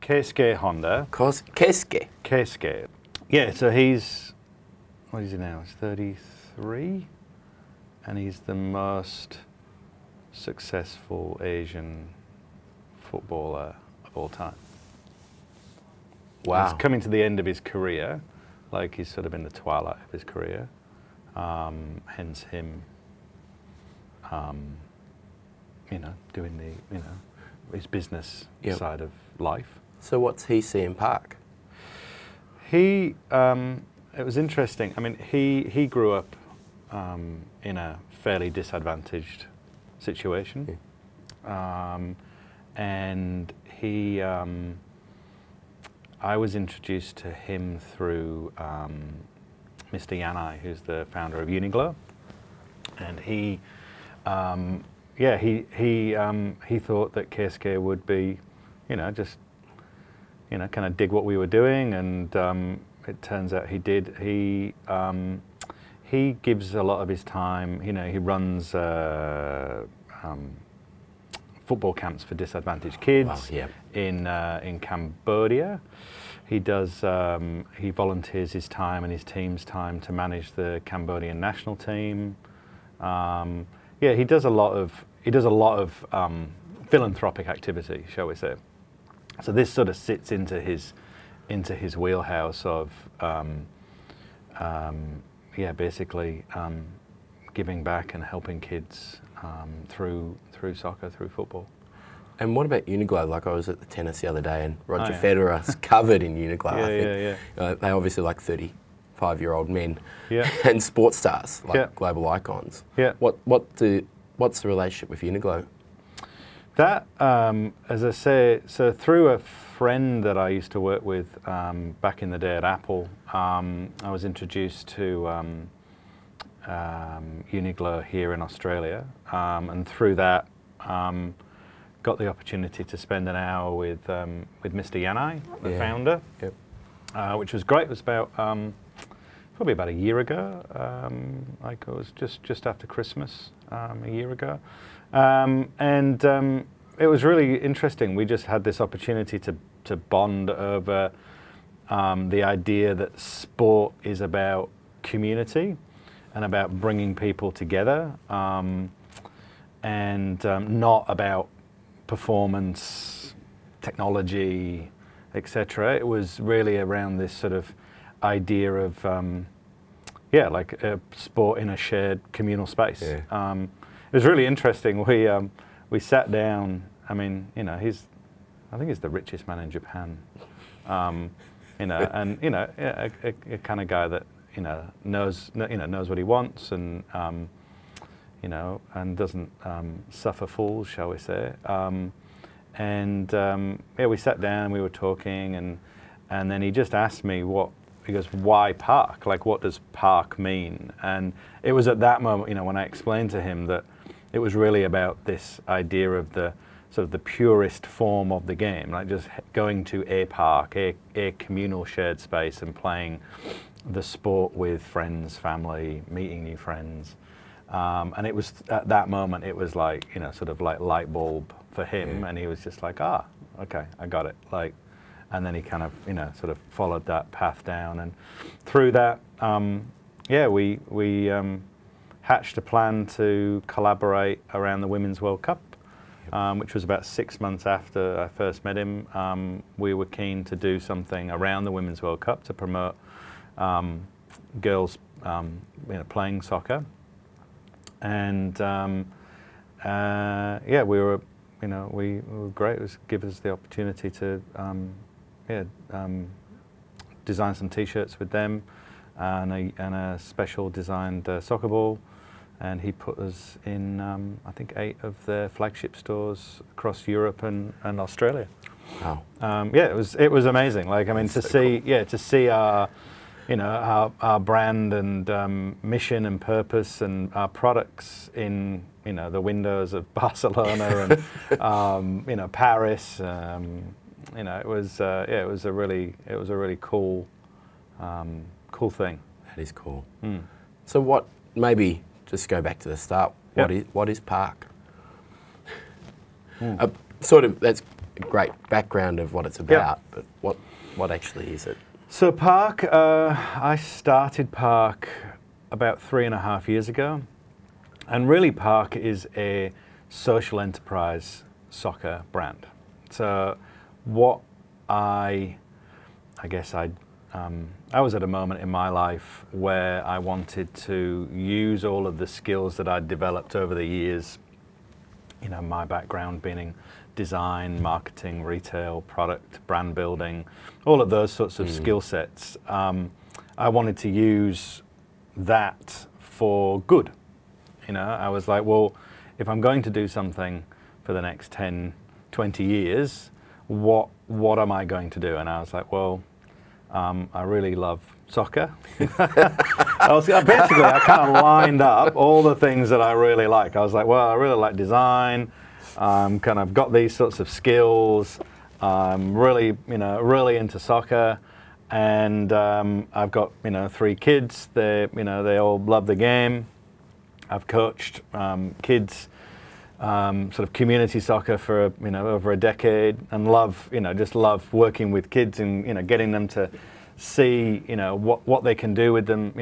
Keisuke Honda. Keisuke. Yeah, so he's, what is he now? He's 33, and he's the most successful Asian footballer of all time. Wow. He's coming to the end of his career, like he's sort of in the twilight of his career, hence him, you know, doing the, you know, his business side of life. So what's he seeing Park? He, it was interesting. I mean, he grew up in a fairly disadvantaged situation, and he, I was introduced to him through Mr. Yanai, who's the founder of Uniqlo, and he, yeah, he thought that Keisuke would be, you know, just, you know, kind of dig what we were doing, and it turns out he did. He gives a lot of his time, you know, he runs football camps for disadvantaged kids in Cambodia. He does, he volunteers his time and his team's time to manage the Cambodian national team. Yeah, he does a lot of philanthropic activity, shall we say. So this sort of sits into his wheelhouse of, yeah, basically giving back and helping kids through soccer, through football. And what about Uniqlo? Like, I was at the tennis the other day, and Roger Federer's covered in Uniqlo. I think. They obviously like 35-year-old men and sports stars, like global icons. What's the relationship with Uniqlo? That, as I say, so through a friend that I used to work with back in the day at Apple, I was introduced to Uniqlo here in Australia, and through that got the opportunity to spend an hour with Mr. Yanai, the founder, which was great. It was about probably about a year ago. Like it was just after Christmas, a year ago. And it was really interesting. We just had this opportunity to bond over the idea that sport is about community and about bringing people together, and not about performance, technology, etc. It was really around this sort of idea of, yeah, like a sport in a shared communal space. It was really interesting. We sat down. I mean, you know, I think he's the richest man in Japan. You know, and you know, a kind of guy that knows what he wants, and you know, and doesn't suffer fools, shall we say? Yeah, we sat down. We were talking, and then he just asked me he goes, why park? Like, what does park mean? And it was at that moment, you know, when I explained to him that it was really about this idea of the sort of the purest form of the game, like just going to a park, a communal shared space, and playing the sport with friends, family, meeting new friends. And it was at that moment, it was like, you know, sort of like light bulb for him, and he was just like, okay, I got it. Like, and then he kind of, you know, sort of followed that path down, and through that, yeah, we hatched a plan to collaborate around the Women's World Cup, which was about 6 months after I first met him. We were keen to do something around the Women's World Cup to promote girls, you know, playing soccer, and yeah, we were, you know, we were great. It was give us the opportunity to, yeah, design some T-shirts with them, and a special designed soccer ball. And he put us in, I think, 8 of their flagship stores across Europe and Australia. Wow. Yeah, it was amazing. Like, I mean, to see our, you know, our brand and mission and purpose and our products in, you know, the windows of Barcelona and you know, Paris. You know, it was yeah, it was a really cool cool thing. That is cool. So what, maybe just go back to the start. What is park? Sort of, that's a great background of what it's about, but what actually is it? So Park, I started Park about 3.5 years ago, and really Park is a social enterprise soccer brand. So what I was at a moment in my life where I wanted to use all of the skills that I'd developed over the years, you know, my background being in design, marketing, retail, product, brand building, all of those sorts of skill sets. I wanted to use that for good. You know, I was like, well, if I'm going to do something for the next 10, 20 years, what am I going to do? And I was like, well, I really love soccer. Basically, I kind of lined up all the things that I really like. I was like, well, I really like design. Kind of got these sorts of skills. Really into soccer, and I've got 3 kids. They all love the game. I've coached kids, sort of community soccer for over a decade, and just love working with kids and getting them to see what they can do with them,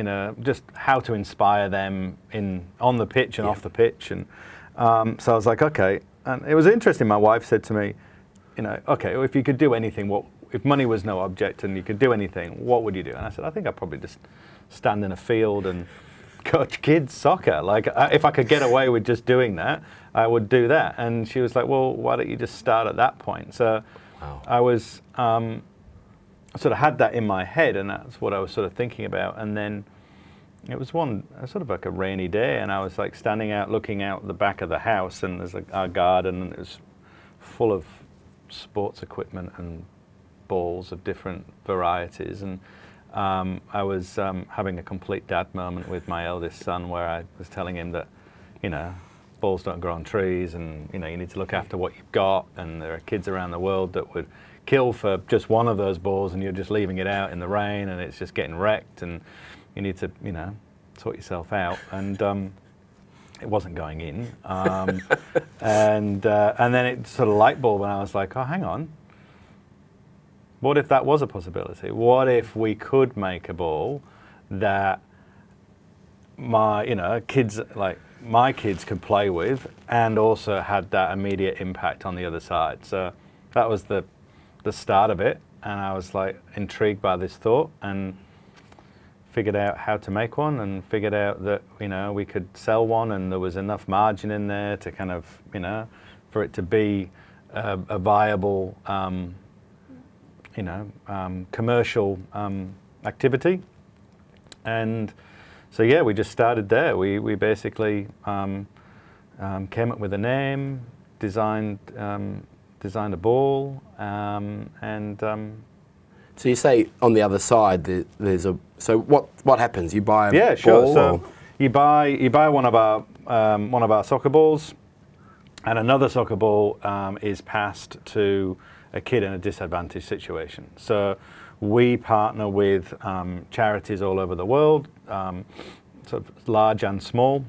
just how to inspire them on the pitch and off the pitch. And so I was like, okay. And it was interesting. My wife said to me, okay, well, if you could do anything, if money was no object and you could do anything, what would you do? And I said, I think I'd probably just stand in a field and coach kids soccer. Like, if I could get away with just doing that, I would do that. And she was like, well, why don't you just start at that point? So I was sort of had that in my head, and that's what I was sort of thinking about. And then it was sort of like a rainy day, and I was like standing out, looking out the back of the house, and there's our garden, and it was full of sports equipment and balls of different varieties. And I was having a complete dad moment with my eldest son, where I was telling him that, balls don't grow on trees, and you need to look after what you've got, and there are kids around the world that would kill for just one of those balls, and you're just leaving it out in the rain, and it's just getting wrecked, and you need to, sort yourself out. And it wasn't going in. And then it sort of light bulb, and I was like, oh, hang on. What if that was a possibility? What if we could make a ball that my kids, like my kids, could play with, and also had that immediate impact on the other side? So that was the start of it, and I was like intrigued by this thought, and figured out how to make one, and figured out that we could sell one, and there was enough margin in there to kind of for it to be a viable commercial activity. And so yeah, we just started there. We basically came up with a name, designed a ball, So you say on the other side there's a. So what happens? You buy a yeah, sure. ball, so you buy one of our soccer balls, and another soccer ball is passed to a kid in a disadvantaged situation. So we partner with charities all over the world, sort of large and small,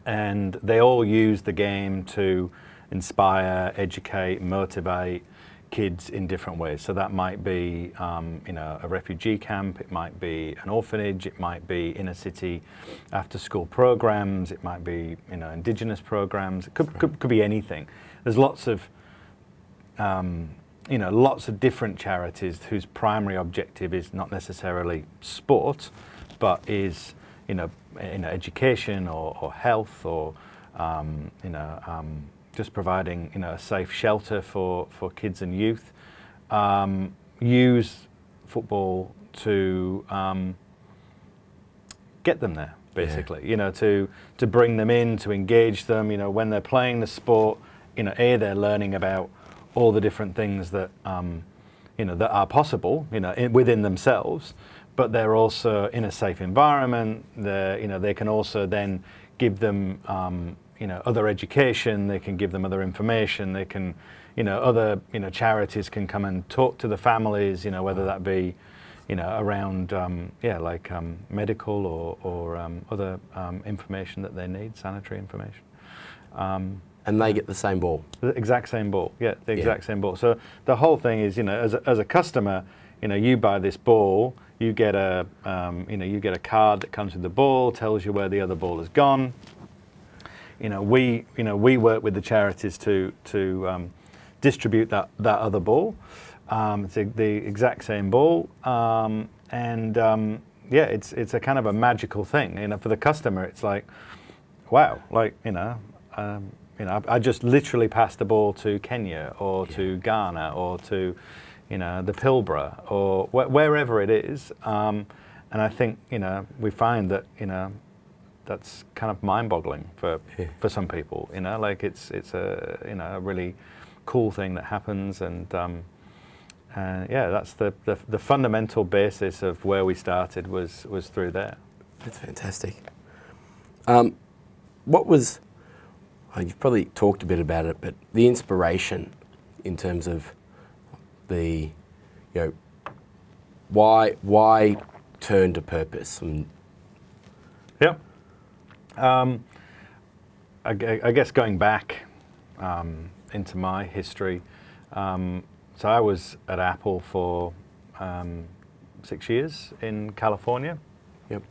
and they all use the game to inspire, educate, motivate kids in different ways. So that might be a refugee camp, it might be an orphanage, it might be inner city after school programs, it might be indigenous programs, it could be anything. There's lots of different charities whose primary objective is not necessarily sport, but is education or health, or just providing a safe shelter for kids and youth. Use football to get them there, basically. Yeah. To bring them in, to engage them. When they're playing the sport, they're learning about all the different things that that are possible, within themselves. But they're also in a safe environment. They can also then give them other education, they can give them other information, they can, other, charities can come and talk to the families, whether that be, around, medical or other information that they need, sanitary information. And they get the same ball. The exact same ball, yeah, the exact same ball. So the whole thing is, you know, as a customer, you know, you buy this ball, you get a, you know, you get a card that comes with the ball, tells you where the other ball has gone. You know, we work with the charities to distribute that other ball. It's the exact same ball, yeah, it's a kind of a magical thing. You know, for the customer, it's like, wow, like you know, I just literally passed the ball to Kenya or to Ghana or to, you know, the Pilbara or wherever it is. And I think, you know, we find that, you know, that's kind of mind-boggling for some people. You know, like it's a, you know, a really cool thing that happens, and yeah, that's the fundamental basis of where we started was through there. That's fantastic. What was, you've probably talked a bit about it, but the inspiration in terms of the, you know, why turn to purpose? Yeah. I guess going back into my history, so I was at Apple for 6 years in California. Yep.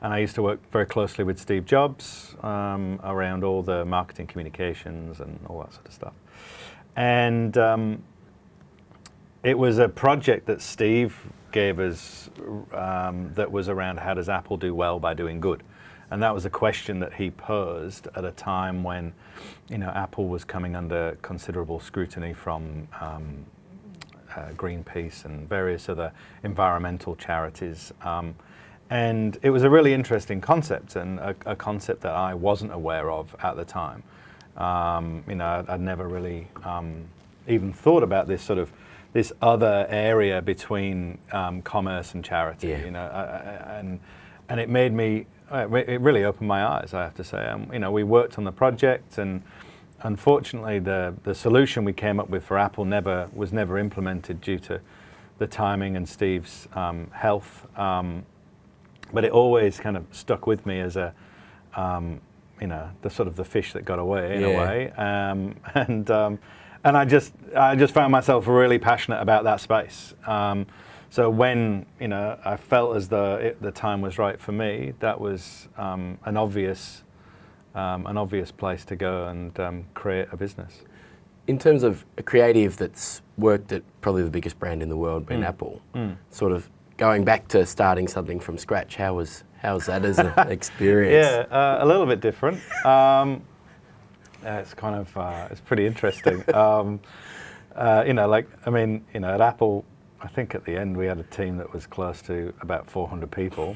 And I used to work very closely with Steve Jobs around all the marketing communications and all that sort of stuff. And it was a project that Steve gave us that was around how does Apple do well by doing good. And that was a question that he posed at a time when, you know, Apple was coming under considerable scrutiny from Greenpeace and various other environmental charities. And it was a really interesting concept, and a concept that I wasn't aware of at the time. You know, I'd never really even thought about this sort of this other area between commerce and charity. You know, and it made me. It really opened my eyes, I have to say. You know, we worked on the project, and unfortunately, the solution we came up with for Apple was never implemented due to the timing and Steve's health. But it always kind of stuck with me as a, you know, the sort of the fish that got away in a way. And I just found myself really passionate about that space. So when, you know, I felt as though the time was right for me, that was an obvious place to go and create a business. In terms of a creative that's worked at probably the biggest brand in the world, being Apple, sort of going back to starting something from scratch, how was that as an experience? Yeah, a little bit different. It's kind of it's pretty interesting. You know, like I mean, you know, at Apple, I think at the end we had a team that was close to about 400 people,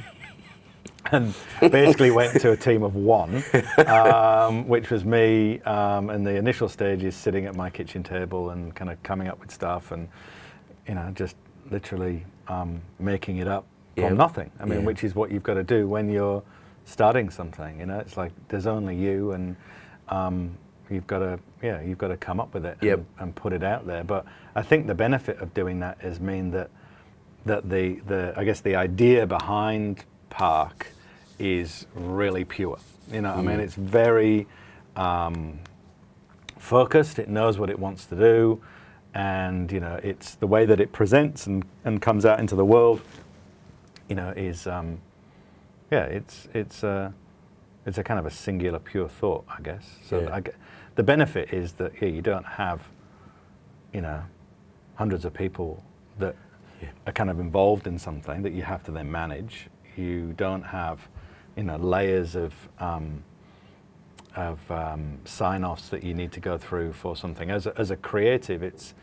and basically went to a team of one, which was me. And the initial stage is sitting at my kitchen table and kind of coming up with stuff, and you know, just literally making it up from nothing. I mean, which is what you've got to do when you're starting something. You know, it's like there's only you, and you've got to come up with it and put it out there. But I think the benefit of doing that is that the I guess the idea behind Park is really pure. You know, I mean, it's very focused. It knows what it wants to do, and you know, it's the way that it presents and comes out into the world. You know, is it's a kind of a singular, pure thought, I guess. So the benefit is that you don't have, you know, hundreds of people that are kind of involved in something that you have to then manage. You don't have, you know, layers of sign-offs that you need to go through for something. As a creative, it's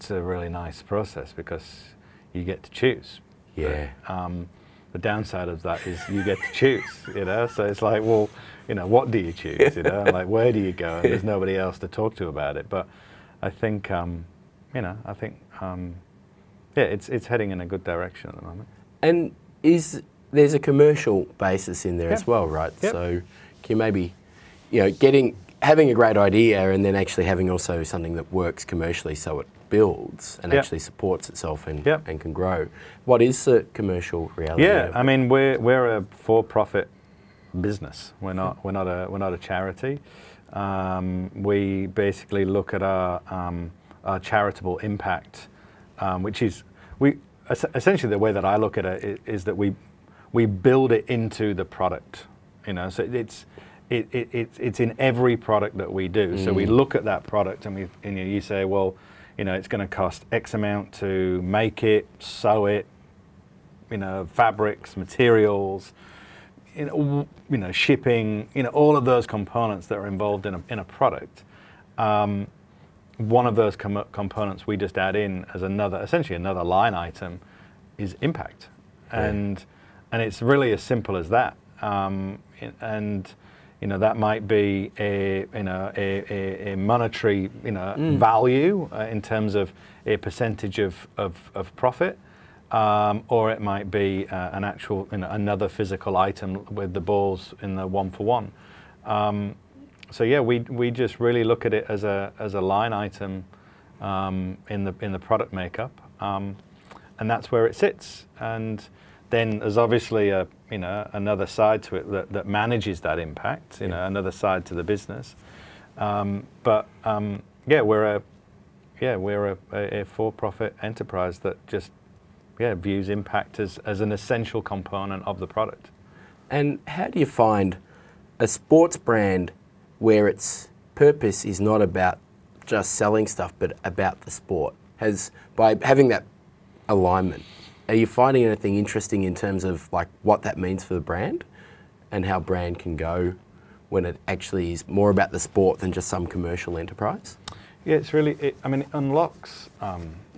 a really nice process because you get to choose. The downside of that is you get to choose, you know. So it's like, well, you know, what do you choose, you know? Like, where do you go? And there's nobody else to talk to about it. But I think, you know, yeah, it's heading in a good direction at the moment. And there's a commercial basis in there as well, right? So can you maybe, you know, having a great idea and then actually having also something that works commercially, so it builds and actually supports itself and can grow. What is the commercial reality? I mean, we're a for-profit business. We're not a charity. We basically look at our charitable impact, which is essentially the way that I look at it is that we build it into the product. So it's in every product that we do. So we look at that product and you say, well, it's going to cost X amount to make it, sew it, fabrics, materials, shipping, all of those components that are involved in a product. One of those components we just add in as essentially another line item is impact. And it's really as simple as that. That might be a monetary value in terms of a percentage of profit, or it might be an actual another physical item with the balls in the 1-for-1. So yeah, we just really look at it as a line item in the product makeup, and that's where it sits. And then there's obviously another side to it that manages that impact, another side to the business. But we're a for-profit enterprise that just views impact as an essential component of the product. And how do you find a sports brand where its purpose is not about just selling stuff, but about the sport? By having that alignment, are you finding anything interesting in terms of like what that means for the brand and how brand can go when it actually is more about the sport than just some commercial enterprise? Yeah, it unlocks,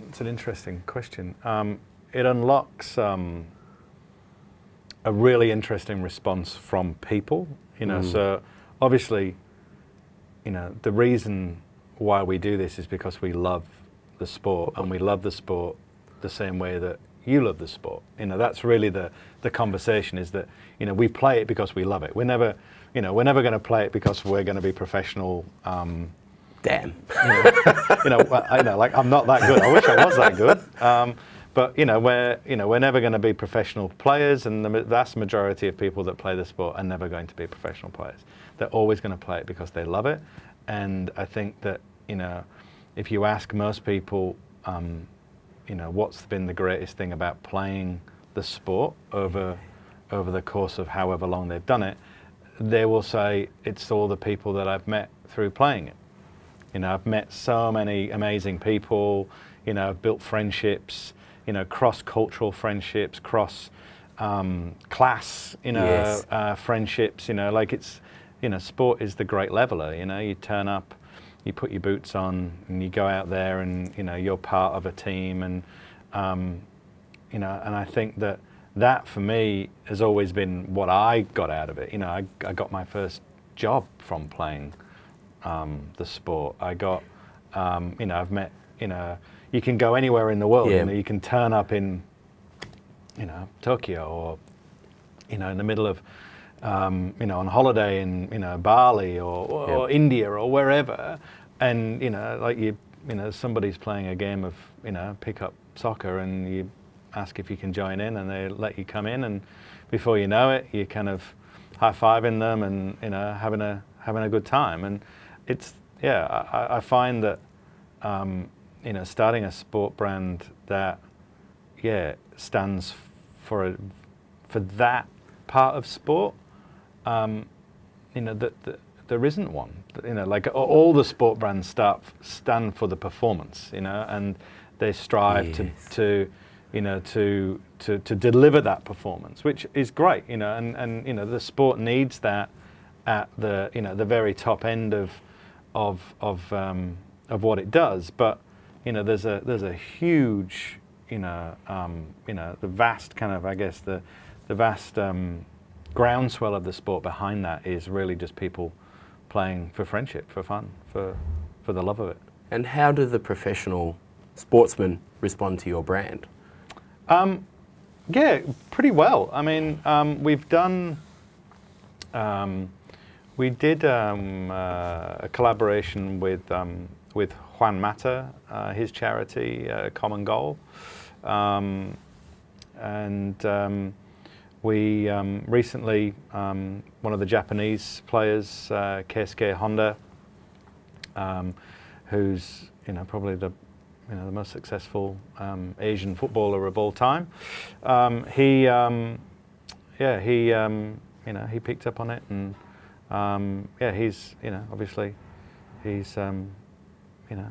it's an interesting question. It unlocks a really interesting response from people, so obviously, the reason why we do this is because we love the sport, and we love the sport the same way that you love the sport. That's really the conversation, is that we play it because we love it. We're never going to play it because we're going to be professional. Damn. I know, like I'm not that good. I wish I was that good. But we're never going to be professional players, and the vast majority of people that play the sport are never going to be professional players. They're always going to play it because they love it. And I think that if you ask most people, what's been the greatest thing about playing the sport over the course of however long they've done it, they will say it's all the people that I've met through playing it. I've met so many amazing people. I've built friendships. Cross-cultural friendships, class, friendships. Sport is the great leveler. You turn up, you put your boots on, and you go out there, and you're part of a team, and and I think that for me has always been what I got out of it. I got my first job from playing the sport. I got, I've met, you can go anywhere in the world. You can turn up in, Tokyo, or in the middle of, on holiday in, Bali or India or wherever, and somebody's playing a game of pickup soccer, and you ask if you can join in, and they let you come in, and before you know it, you're kind of high-fiving them and having a good time. And it's I find that starting a sport brand that stands for that part of sport, that there isn't one. Like all the sport brands stand for the performance, and they strive to deliver that performance, which is great, and the sport needs that at the very top end of what it does. But there's a huge the vast kind of, I guess, the vast groundswell of the sport behind that is really just people playing for friendship, for fun, for the love of it. And how do the professional sportsmen respond to your brand? Yeah, pretty well. I mean, we've done, we did a collaboration with Juan Mata, his charity, Common Goal, and We recently, one of the Japanese players, Keisuke Honda, who's probably the most successful Asian footballer of all time. He picked up on it, and he's obviously he's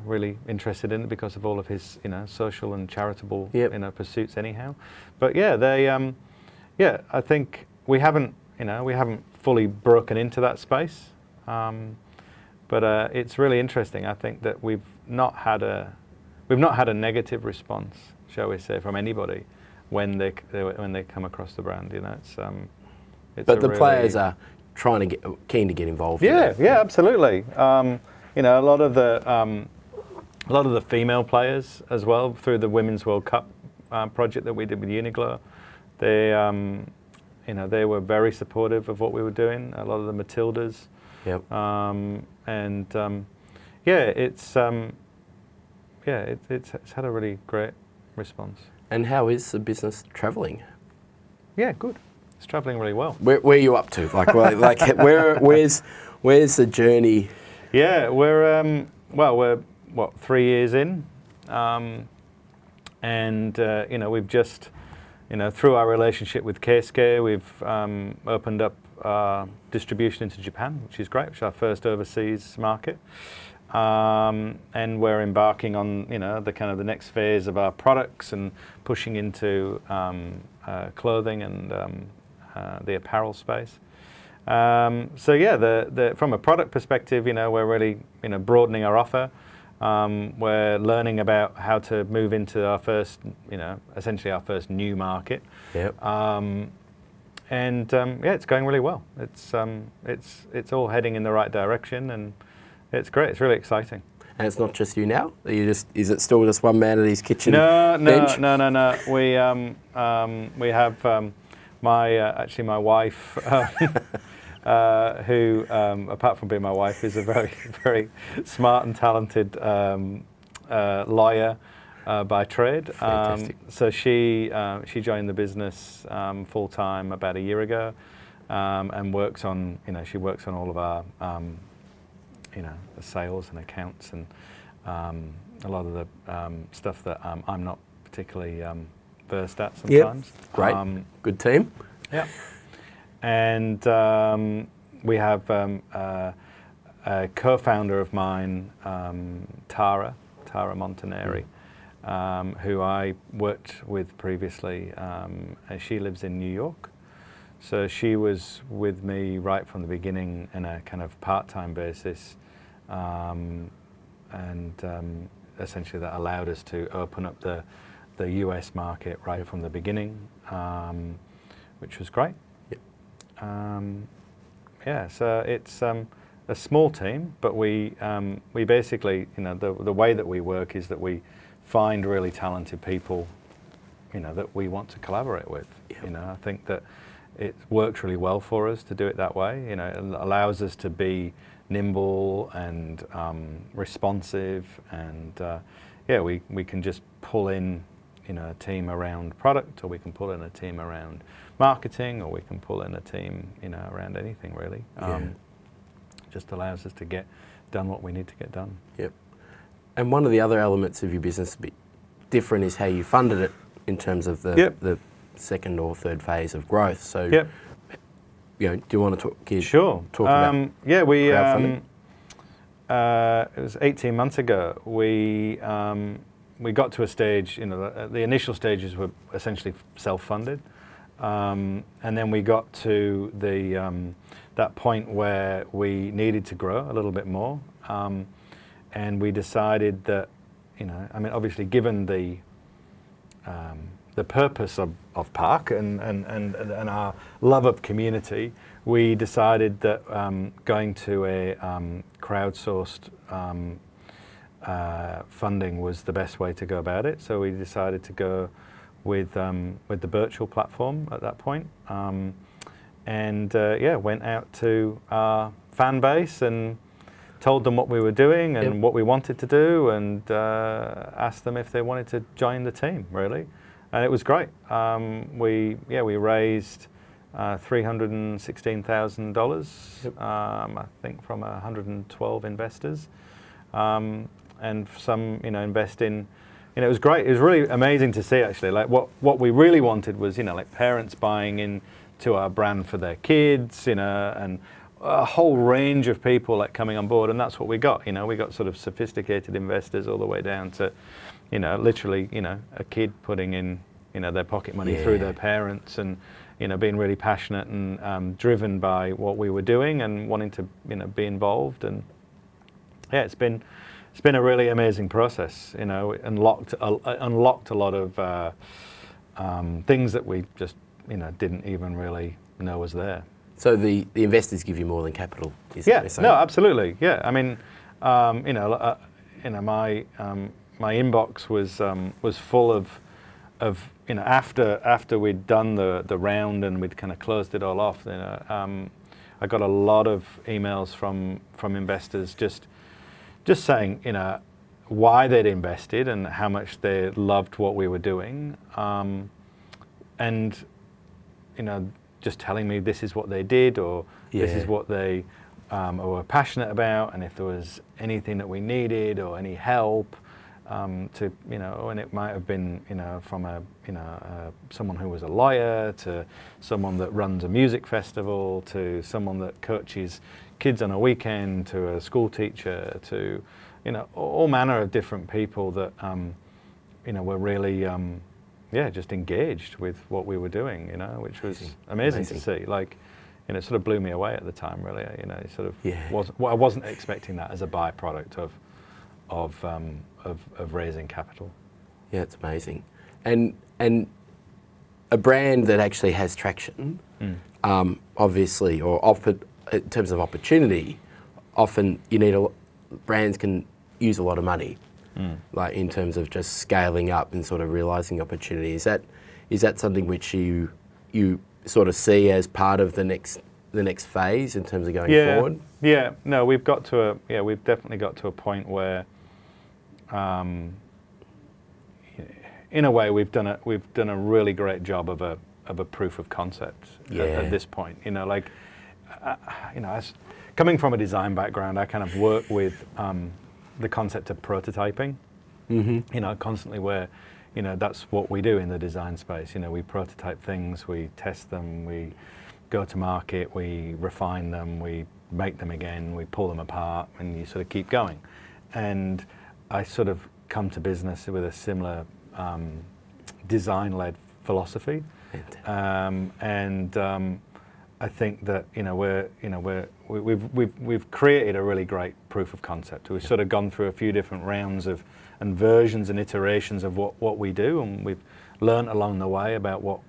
really interested in it because of all of his social and charitable pursuits anyhow. But I think we haven't fully broken into that space, but it's really interesting. I think that we've not had a negative response, shall we say, from anybody when they come across the brand. It's but the players are keen to get involved. Yeah, yeah, absolutely. A lot of the female players as well, through the Women's World Cup project that we did with Uniqlo, they were very supportive of what we were doing. A lot of the Matildas. Yep. It's had a really great response. And how is the business travelling? Yeah, good. It's travelling really well. Where are you up to? Where's the journey? Yeah, we're 3 years in, we've just through our relationship with Keisuke, we've opened up distribution into Japan, which is great, which is our first overseas market. And we're embarking on the next phase of our products and pushing into clothing and the apparel space. From a product perspective, we're really broadening our offer. We're learning about how to move into our first, essentially our first new market. Yep. It's going really well. It's all heading in the right direction, and it's great. It's really exciting. And it's not just you now? Is it still just one man at his kitchen bench? No. We have my wife, who, apart from being my wife, is a very, very smart and talented lawyer by trade. So she joined the business full time about a year ago, and works on all of our the sales and accounts and a lot of the stuff that I'm not particularly versed at sometimes. Yep. Great, good team. Yeah, and we have a co-founder of mine, Tara Montaneri, who I worked with previously. She lives in New York. So she was with me right from the beginning in a kind of part-time basis, essentially that allowed us to open up the US market right from the beginning, which was great. Yep. So it's a small team, but we basically, the way that we work is that we find really talented people, that we want to collaborate with. Yep. I think that it works really well for us to do it that way. It allows us to be nimble and responsive, and we can just pull in a team around product, or we can pull in a team around marketing, or we can pull in a team around anything really. Just allows us to get done what we need to get done. Yep. And one of the other elements of your business a bit different is how you funded it in terms of the second or third phase of growth. So, do you want to talk about crowdfunding? It was 18 months ago. We got to a stage, the initial stages were essentially self-funded, and then we got to that point where we needed to grow a little bit more, and we decided that, obviously given the purpose of Park and our love of community, we decided that going to a crowdsourced funding was the best way to go about it. So we decided to go with the Birchal platform at that point, went out to our fan base and told them what we were doing and what we wanted to do, and asked them if they wanted to join the team, really. And it was great. We raised $316,000, I think, from 112 investors, and some, invest in. It was great. It was really amazing to see, actually. Like what we really wanted was, like parents buying into our brand for their kids, and a whole range of people like coming on board, and that's what we got. We got sort of sophisticated investors all the way down to, literally, a kid putting in, their pocket money through their parents, and being really passionate and driven by what we were doing and wanting to, be involved. And yeah, it's been a really amazing process. Unlocked a lot of things that we just, didn't even really know was there. So the investors give you more than capital? Yeah, no, absolutely. Yeah, I mean, my inbox was full of after we'd done the round and we'd kind of closed it all off. I got a lot of emails from investors just saying why they'd invested and how much they loved what we were doing, and just telling me this is what they did, or this is what they were passionate about, and if there was anything that we needed or any help, and it might have been from someone who was a lawyer, to someone that runs a music festival, to someone that coaches kids on a weekend, to a school teacher, to all manner of different people that were really just engaged with what we were doing, which was amazing to see. Like, it sort of blew me away at the time, really. It sort of I wasn't expecting that as a byproduct of raising capital. Yeah, it's amazing, and a brand that actually has traction, obviously, or in terms of opportunity, often brands can use a lot of money. Like in terms of just scaling up and sort of realising opportunity. Is that something which you sort of see as part of the next phase in terms of going forward? Yeah, no, we've definitely got to a point where, in a way, we've done a really great job of a proof of concept at this point. As coming from a design background, I kind of work with the concept of prototyping, constantly, where, that's what we do in the design space. We prototype things, we test them, we go to market, we refine them, we make them again, we pull them apart, and you sort of keep going. And I sort of come to business with a similar design-led philosophy. I think that we've created a really great proof of concept. We've sort of gone through a few different rounds and versions and iterations of what we do, and we've learned along the way about what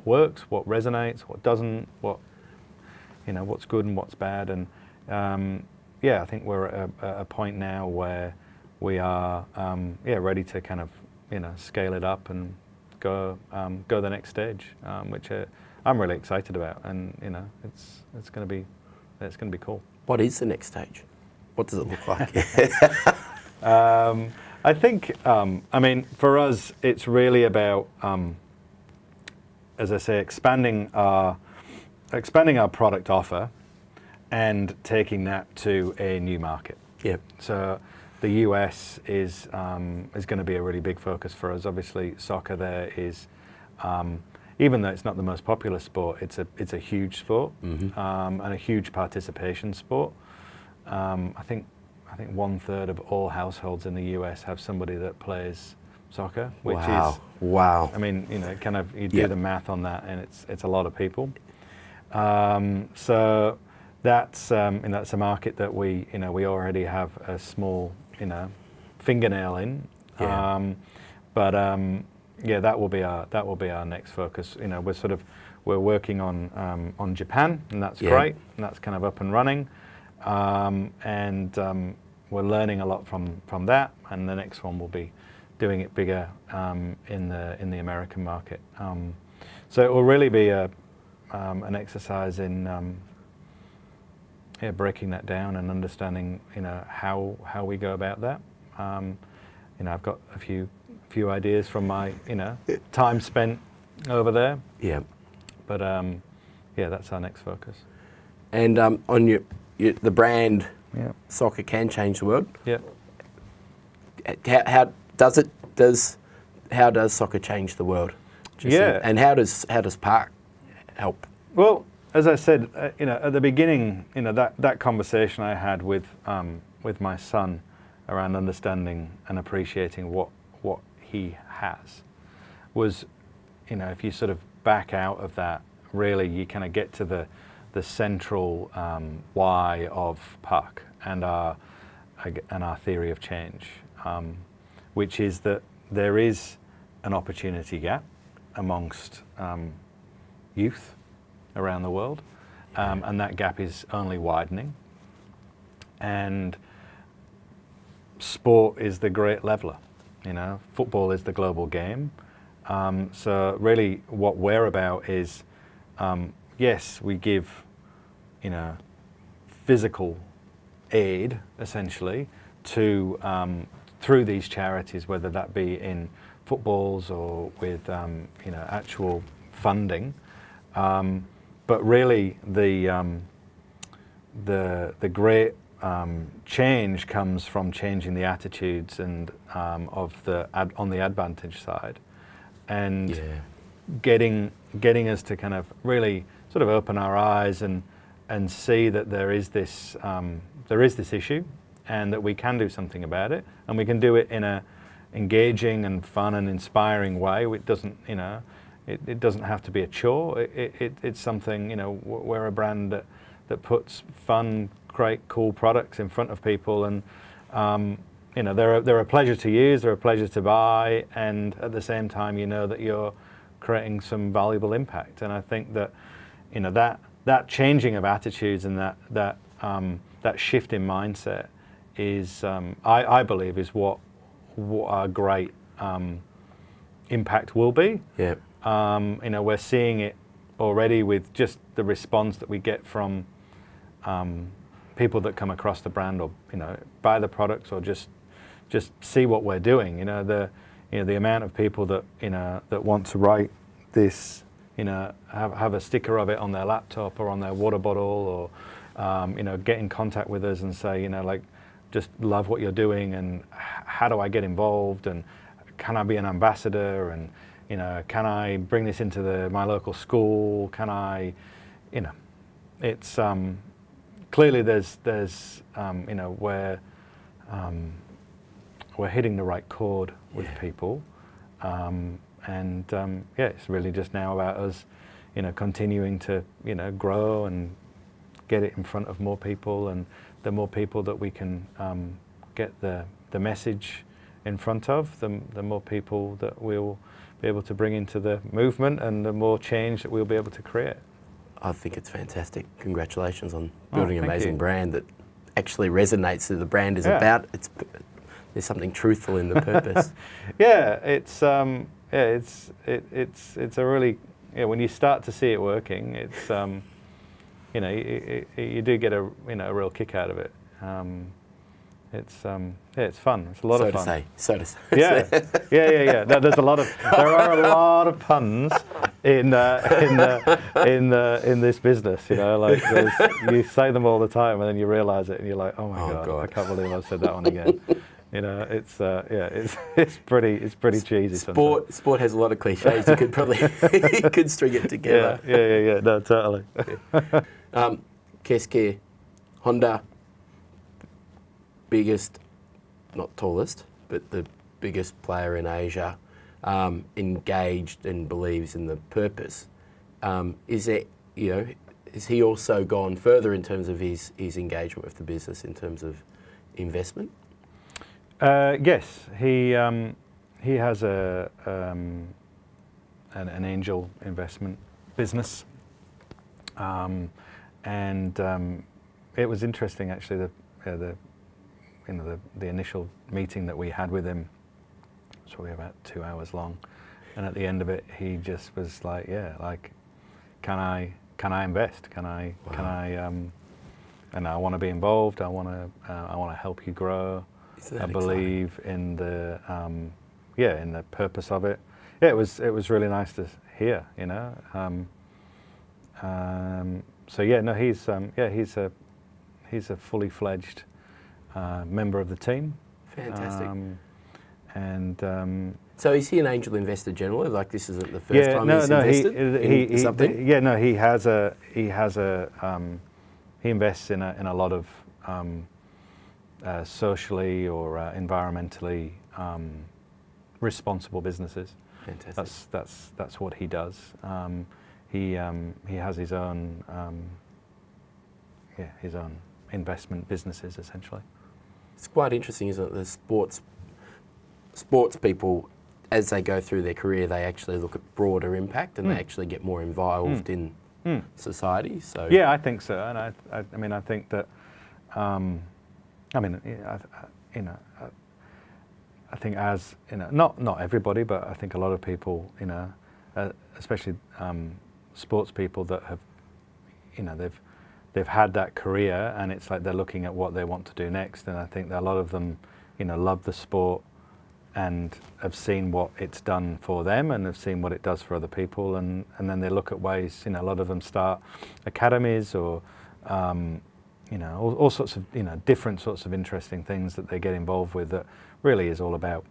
works, what resonates, what doesn't, what's good and what's bad. And I think we're at a point now where we are ready to kind of scale it up and go the next stage, which I'm really excited about, and it's going to be cool. What is the next stage? What does it look like? I think, I mean, for us, it's really about, as I say, expanding our product offer and taking that to a new market. Yep. So the US is going to be a really big focus for us. Obviously, soccer there is. Even though it's not the most popular sport, it's a huge sport, and a huge participation sport. I think 1/3 of all households in the US have somebody that plays soccer, which is wow. I mean, kind of, you do the math on that, and it's a lot of people. So that's a market that we already have a small fingernail in. Yeah, that will be our next focus. We're working on Japan, and that's great, and that's kind of up and running, and we're learning a lot from that. And the next one will be doing it bigger in the American market. So it will really be an exercise in breaking that down and understanding how we go about that. I've got a few ideas from my time spent over there. Yeah. But that's our next focus. And on the brand, soccer can change the world. Yeah. How does soccer change the world? And how does Park help? Well, as I said, at the beginning, that conversation I had with my son around understanding and appreciating what he has was, if you sort of back out of that, really you kind of get to the central why of Park and our theory of change, which is that there is an opportunity gap amongst youth around the world, and that gap is only widening. And sport is the great leveler. Football is the global game. So really, what we're about is, yes, we give, physical aid essentially to through these charities, whether that be in footballs or with actual funding. But really, the great change comes from changing the attitudes and on the advantage side, and getting us to kind of really sort of open our eyes and see that there is this issue, and that we can do something about it, and we can do it in a engaging and fun and inspiring way. It doesn't, it doesn't have to be a chore. It's something, we're a brand that puts fun, great, cool products in front of people, and they're a pleasure to use, they're a pleasure to buy, and at the same time, that you're creating some valuable impact. And I think that, that changing of attitudes and that shift in mindset is, I believe, is what our great impact will be. Yeah. We're seeing it already with just the response that we get from people that come across the brand, or buy the products, or just see what we're doing. The amount of people that that want to write this, have a sticker of it on their laptop or on their water bottle, or get in contact with us and say, just love what you're doing, and how do I get involved, and can I be an ambassador, and can I bring this into my local school? Can I, it's clearly there's we're hitting the right chord with people, and it's really just now about us, continuing to grow and get it in front of more people, and the more people that we can get the message in front of, the more people that we'll be able to bring into the movement, and the more change that we'll be able to create. I think it's fantastic. Congratulations on building an amazing brand that actually resonates. That the brand is about. There's something truthful in the purpose. It's a really, when you start to see it working, it's you do get a real kick out of it. It's fun. It's a lot of fun. So to say. Yeah. No, there are a lot of puns in this business. You say them all the time, and then you realise it, and you're like, oh my god, I can't believe I said that one again. It's pretty cheesy. Sport has a lot of cliches. You could probably string it together. Yeah. No, totally. Keske, Honda, biggest, not tallest, but the biggest player in Asia, engaged and believes in the purpose. Has he also gone further in terms of his engagement with the business in terms of investment? Yes, he has an angel investment business, and it was interesting actually. The initial meeting that we had with him was probably about 2 hours long, and at the end of it, he just was like, can I invest? Can I? And I want to be involved. I want to help you grow. I believe in the in the purpose of it. Yeah, it was really nice to hear, So yeah, no, he's a fully fledged member of the team. Fantastic. And so is he an angel investor generally? Like this isn't the first time he's invested in something? He invests in a lot of socially or environmentally responsible businesses. Fantastic. That's what he does. He has his own investment businesses essentially. It's quite interesting, isn't it? The sports people, as they go through their career, they actually look at broader impact and they actually get more involved in society. So yeah, I think so, and I mean I think that I think as not everybody, but I think a lot of people, especially sports people that have, they've had that career, and it's like they're looking at what they want to do next, and I think that a lot of them, love the sport and have seen what it's done for them and have seen what it does for other people, and then they look at ways, a lot of them start academies or all sorts of different sorts of interesting things that they get involved with that really is all about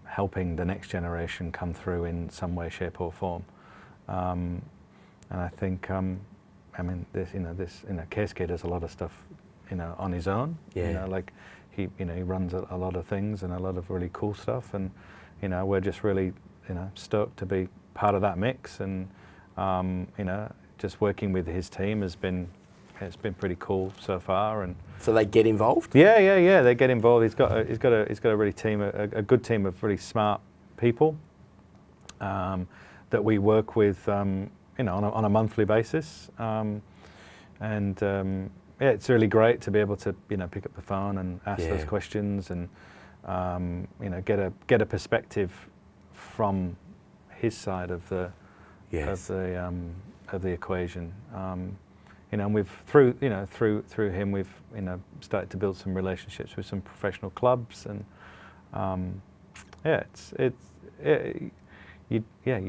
helping the next generation come through in some way, shape or form. And I think this Keisuke does a lot of stuff on his own. Yeah. Like he runs a lot of things and a lot of really cool stuff, and we're just really stoked to be part of that mix, and just working with his team has been pretty cool so far. And so they get involved? Yeah, they get involved. He's got a really a good team of really smart people that we work with on a monthly basis, yeah, it's really great to be able to pick up the phone and ask those questions, and get a perspective from his side of the equation. And we've through him we've started to build some relationships with some professional clubs, and you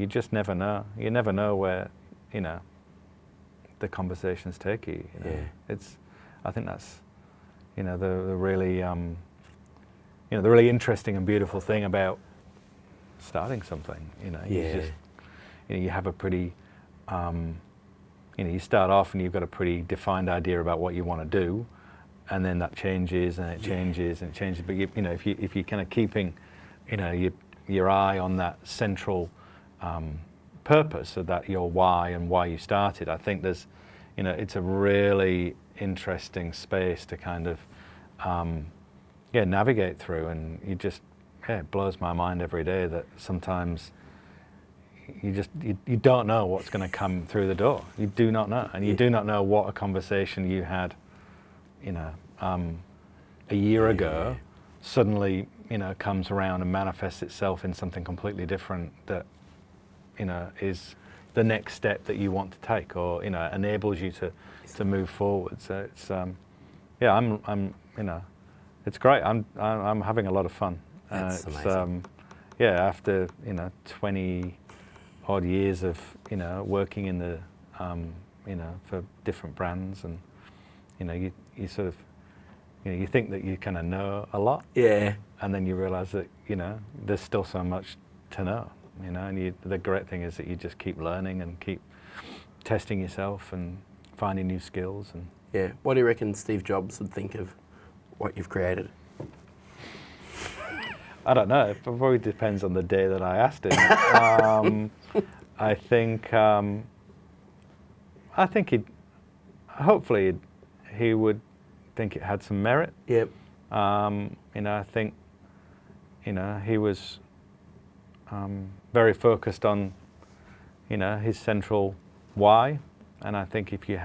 just never know. You never know where the conversations take you. I think that's the really the really interesting and beautiful thing about starting something. You have a pretty you start off and you've got a pretty defined idea about what you want to do, and then that changes and it changes and it changes. But if you're kind of keeping your eye on that central purpose of that, your why and why you started, I think there's it's a really interesting space to kind of navigate through, and it blows my mind every day that sometimes you don't know what's going to come through the door. You do not know, and you do not know what a conversation you had a year ago suddenly comes around and manifests itself in something completely different that is the next step that you want to take, or enables you to move forward. So it's I'm it's great. I'm having a lot of fun. That's amazing. After 20 odd years of working in the for different brands, and you sort of you think that you kind of know a lot, and then you realize that there's still so much to know, and the great thing is that you just keep learning and keep testing yourself and finding new skills. And what do you reckon Steve Jobs would think of what you've created? I don't know. It probably depends on the day that I asked him. I think hopefully he would think it had some merit. Yep. I think he was very focused on his central why, and I think if you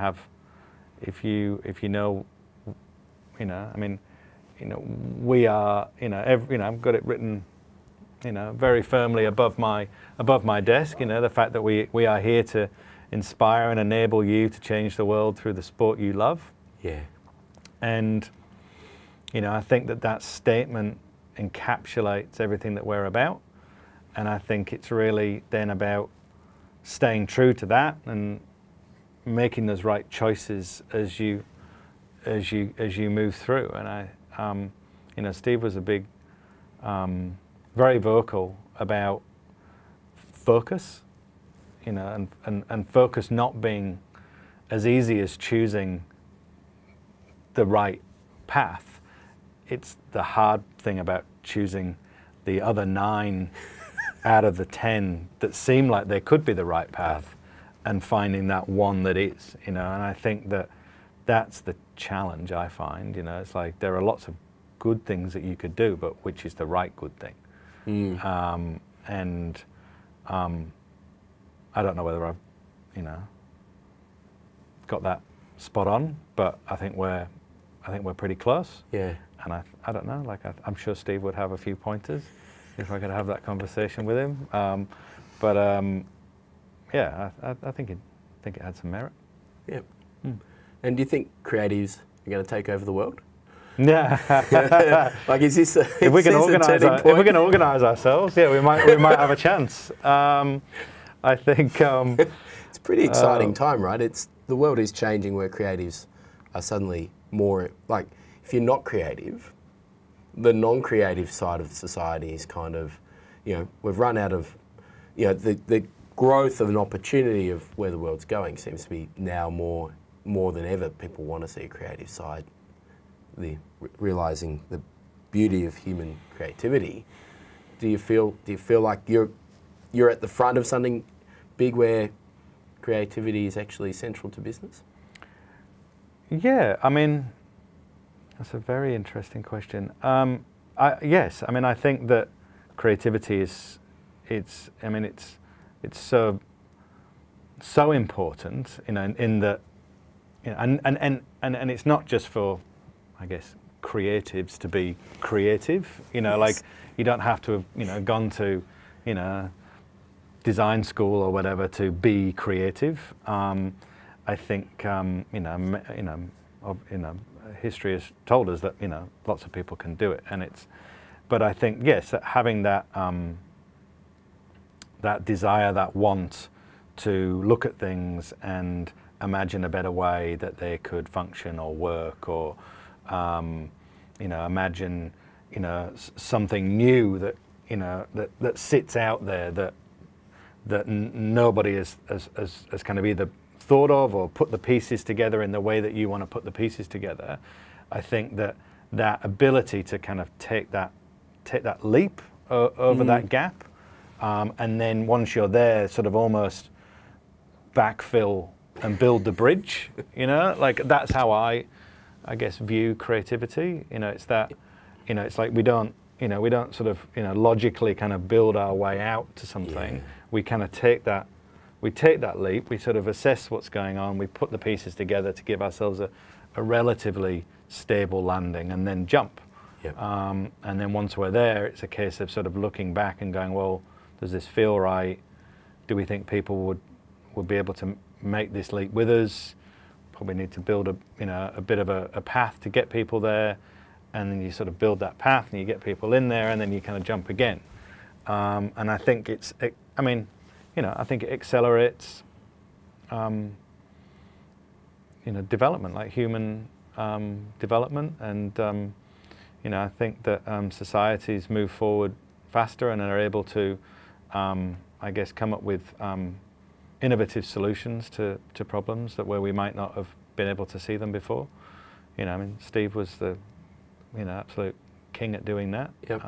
know, we are, I've got it written, very firmly above my desk. The fact that we are here to inspire and enable you to change the world through the sport you love. Yeah. And I think that statement encapsulates everything that we're about, and I think it's really then about staying true to that, and making those right choices as you move through. And you know, Steve was a big, very vocal about focus, you know, and focus not being as easy as choosing the right path. It's the hard thing about choosing the other 9 out of the 10 that seem like they could be the right path, and finding that one that is, you know. And I think that that's the challenge I find, you know. It's like there are lots of good things that you could do, but which is the right good thing? I don't know whether I've, you know, got that spot on, but I think we're pretty close. Yeah. And I don't know, like I'm sure Steve would have a few pointers if I could have that conversation with him. Yeah, I think it had some merit. Yeah. And do you think creatives are going to take over the world? Yeah. Like, is this if we can organise ourselves, yeah, we might have a chance. I think it's a pretty exciting time, right? The world is changing where creatives are suddenly more like, if you're not creative, the non-creative side of society is kind of, you know, we've run out of, you know, the growth of an opportunity of where the world's going seems to be now more than ever. People want to see a creative side, realising the beauty of human creativity. Do you feel like you're at the front of something big where creativity is actually central to business? Yeah, I mean, that's a very interesting question. Yes, I mean, I think that creativity is, it's so important, you know, in that, you know, and it's not just for, I guess, creatives to be creative, you know, yes. Like you don't have to have, you know, gone to, you know, design school or whatever to be creative. I think, you know, history has told us that, you know, lots of people can do it, but I think, yes, that having that that desire, that want to look at things and imagine a better way that they could function or work, or you know, imagine, you know, something new that, you know, that sits out there that nobody has kind of either thought of or put the pieces together in the way that you want to put the pieces together. I think that ability to kind of take that leap over that gap, and then once you're there, sort of almost backfill and build the bridge. You know, like that's how I guess view creativity. You know, it's that, you know, it's like we don't sort of, you know, logically kind of build our way out to something. Yeah. We kind of take that leap, we sort of assess what's going on, we put the pieces together to give ourselves a relatively stable landing, and then jump. Yep. And then once we're there, it's a case of sort of looking back and going, well, does this feel right? Do we think people would be able to make this leap with us? Probably need to build a bit of a path to get people there, and then you sort of build that path and you get people in there, and then you kind of jump again. And I think I think it accelerates, you know, development, like human development, and you know, I think that societies move forward faster and are able to, I guess, come up with innovative solutions to problems that where we might not have been able to see them before. You know, I mean, Steve was the, you know, absolute king at doing that. Yep.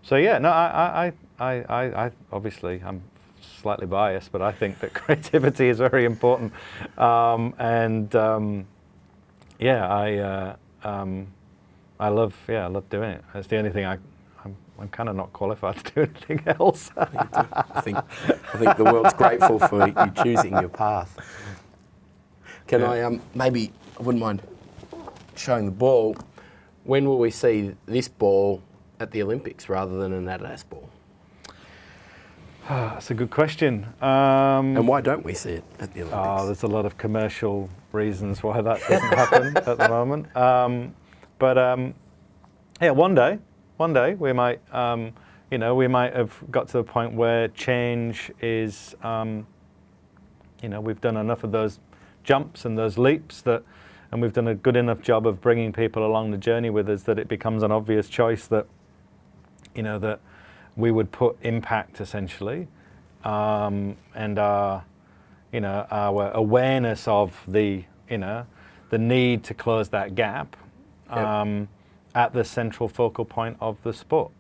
So yeah, no, I obviously I'm slightly biased, but I think that creativity is very important, yeah, I love doing it. It's the only thing I'm kind of not qualified to do anything else. I think the world's grateful for you choosing your path. Can I maybe, I wouldn't mind showing the ball. When will we see this ball at the Olympics rather than an Adidas ball? That's a good question. And why don't we see it at the Olympics? Oh, there's a lot of commercial reasons why that doesn't happen at the moment. Yeah, one day we might, you know, we might have got to the point where change is you know, we've done enough of those jumps and those leaps and we've done a good enough job of bringing people along the journey with us that it becomes an obvious choice that, you know, that we would put impact essentially, and our, you know, our awareness of the, you know, the need to close that gap at the central focal point of the sport.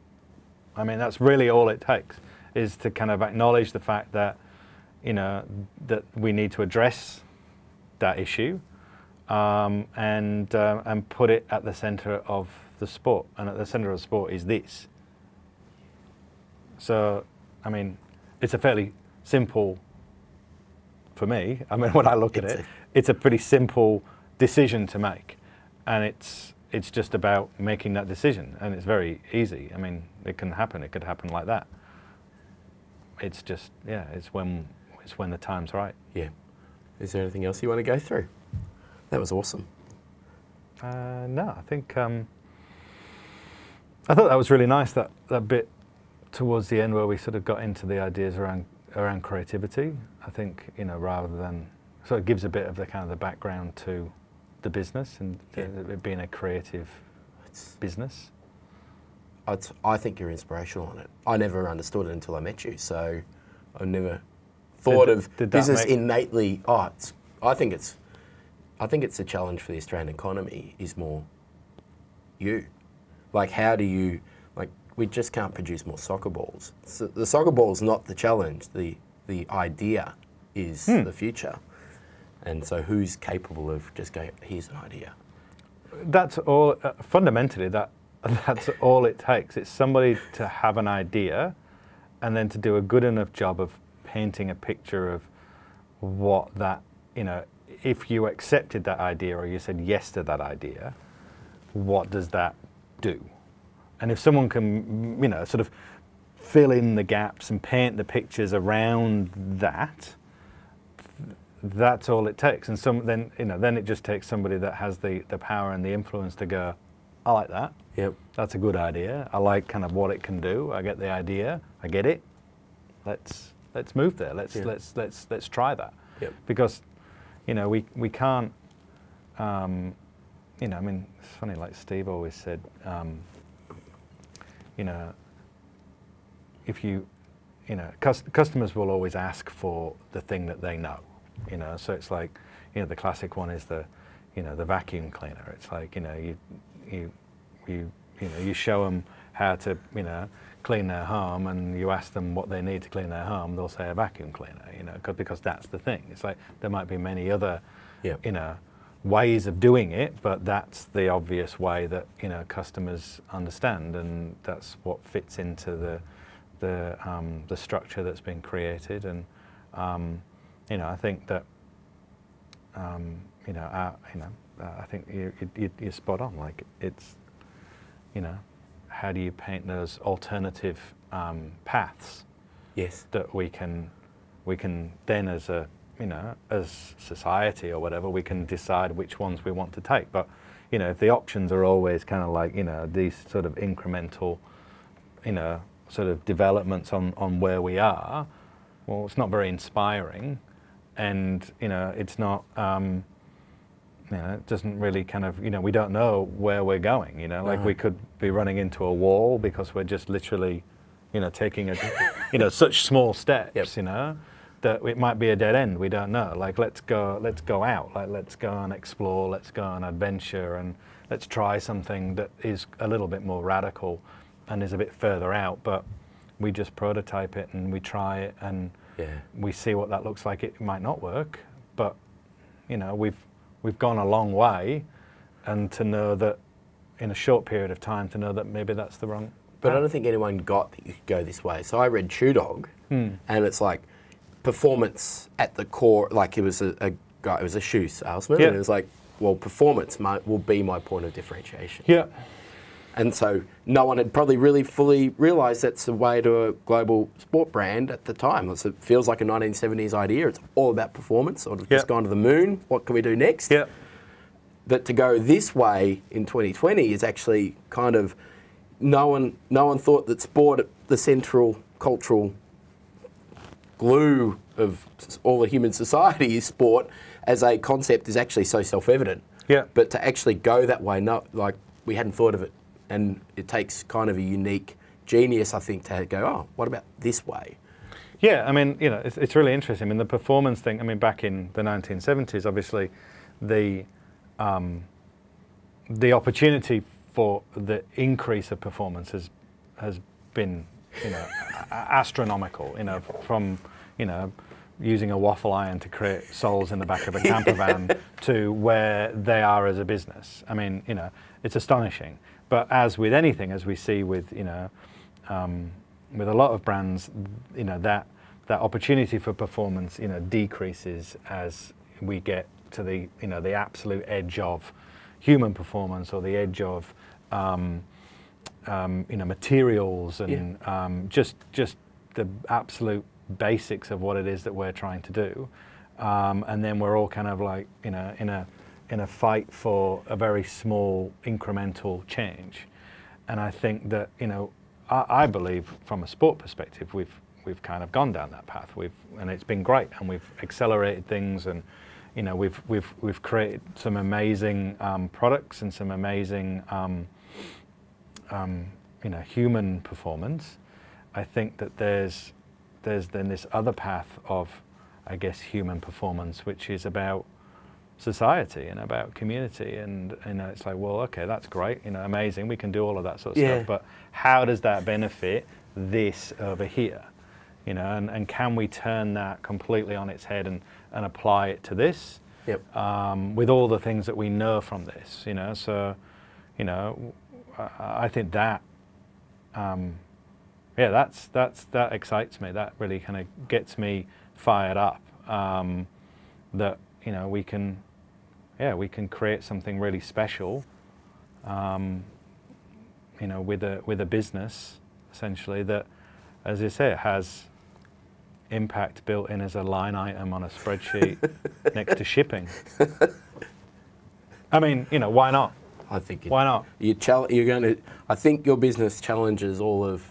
I mean, that's really all it takes, is to kind of acknowledge the fact that, you know, that we need to address that issue, and put it at the centre of the sport. And at the centre of the sport is this. So, I mean, it's a fairly simple, for me, I mean, when I look at it, it's a pretty simple decision to make. And it's just about making that decision. And it's very easy. I mean, it can happen. It could happen like that. It's just, yeah, it's when the time's right. Yeah. Is there anything else you want to go through? That was awesome. No, I think, I thought that was really nice, that bit towards the end where we sort of got into the ideas around creativity. I think, you know, rather than, so it gives a bit of the kind of the background to the business and it being a creative business. I think you're inspirational on it. I never understood it until I met you, so I never thought of business innately. I think it's a challenge for the Australian economy is more you. Like, how do you, like, we just can't produce more soccer balls. So the soccer ball is not the challenge. The idea is the future. And so who's capable of just going, here's an idea? That's all, fundamentally, that's all it takes. It's somebody to have an idea and then to do a good enough job of painting a picture of what that, you know, if you accepted that idea or you said yes to that idea, what does that do? And if someone can, you know, sort of fill in the gaps and paint the pictures around that, that's all it takes. And then, you know, then it just takes somebody that has the power and the influence to go, I like that. Yep. That's a good idea. I like kind of what it can do. I get the idea. I get it. Let's move there. Let's try that. Yep. Because, you know, we can't, you know, I mean, it's funny, like Steve always said, you know, if you know, customers will always ask for the thing that they know, you know, so it's like, you know, the classic one is the, you know, the vacuum cleaner. It's like, you know, you show them how to, you know, clean their home and you ask them what they need to clean their home, they'll say a vacuum cleaner, you know, because that's the thing. It's like there might be many other, you know, ways of doing it, but that's the obvious way that, you know, customers understand, and that's what fits into the structure that's been created. And you know, I think that you know, I think you're spot on. Like, it's, you know, how do you paint those alternative paths? Yes. That we can then, as a, you know, as society or whatever, we can decide which ones we want to take. But, you know, if the options are always kind of like, you know, these sort of incremental, you know, sort of developments on where we are, well, it's not very inspiring, and, you know, it's not, you know, it doesn't really kind of, you know, we don't know where we're going, you know, like we could be running into a wall because we're just literally, you know, taking a, you know, such small steps, you know, that it might be a dead end. We don't know. Like, let's go out. Like, let's go and explore. Let's go on adventure, and let's try something that is a little bit more radical and is a bit further out. But we just prototype it and we try it and we see what that looks like. It might not work, but, you know, we've gone a long way, and to know that in a short period of time, to know that maybe that's the wrong. But I don't think anyone got that you could go this way. So I read Shoe Dog, and it's like performance at the core. Like, it was a guy, it was a shoe salesman, and it was like, well, performance will be my point of differentiation. Yeah. And so no one had probably really fully realised that's the way to a global sport brand at the time. It feels like a 1970s idea. It's all about performance, or just gone to the moon. What can we do next? Yeah. But to go this way in 2020 is actually kind of, no one thought that sport at the central cultural glue of all the human society is sport as a concept is actually so self-evident. Yeah. But to actually go that way, like we hadn't thought of it. And it takes kind of a unique genius, I think, to go, oh, what about this way? Yeah, I mean, you know, it's really interesting. I mean, the performance thing, I mean, back in the 1970s, obviously, the opportunity for the increase of performance has been, you know, astronomical, you know, from, you know, using a waffle iron to create souls in the back of a camper van to where they are as a business. I mean, you know, it's astonishing. But as with anything, as we see with, you know, with a lot of brands, you know, that opportunity for performance, you know, decreases as we get to the, you know, the absolute edge of human performance or the edge of, you know, materials and just the absolute basics of what it is that we're trying to do, and then we're all kind of like, you know, in a fight for a very small incremental change. And I think that, you know, I believe from a sport perspective, we've kind of gone down that path. And it's been great, and we've accelerated things, and you know, we've created some amazing products and some amazing you know, human performance. I think that there's then this other path of, I guess, human performance, which is about society and about community, and you know, it's like, well, okay, that's great, you know, amazing, we can do all of that sort of stuff, but how does that benefit this over here, you know, and can we turn that completely on its head and apply it to this, with all the things that we know from this, you know? So, you know, I think that yeah, that excites me. That really kind of gets me fired up. That, you know, we can create something really special. You know, with a business essentially that, as you say, has impact built in as a line item on a spreadsheet next to shipping. I mean, you know, why not? I think why not? You're going to. I think your business challenges all of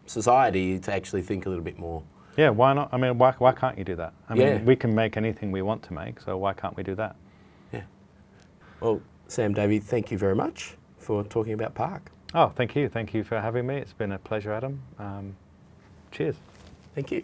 society to actually think a little bit more. Yeah, why not? I mean, why can't you do that? I mean, we can make anything we want to make, so why can't we do that? Yeah. Well, Sam, Davy, thank you very much for talking about Park. Oh, thank you. Thank you for having me. It's been a pleasure, Adam. Cheers. Thank you.